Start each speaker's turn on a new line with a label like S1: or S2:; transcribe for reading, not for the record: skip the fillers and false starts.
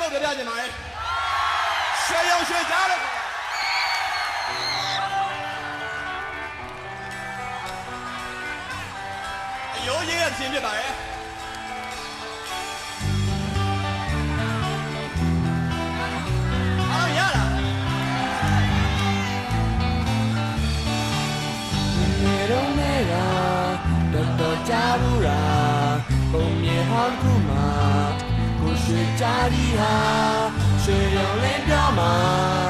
S1: ဖို့ပြပြချင်ပါရဲ့ရွှေရုံရွှေကြားလို့အယိုးရေးရခြင်းဖြစ်ပါရဲ့အားရလား
S2: နေတော့နေတာတော်ကြာဘူးလားပုံမြင်ဟောင်းခုမှာကိုရွှေကြရီဟာရွှေရုံလေးပြောမှာ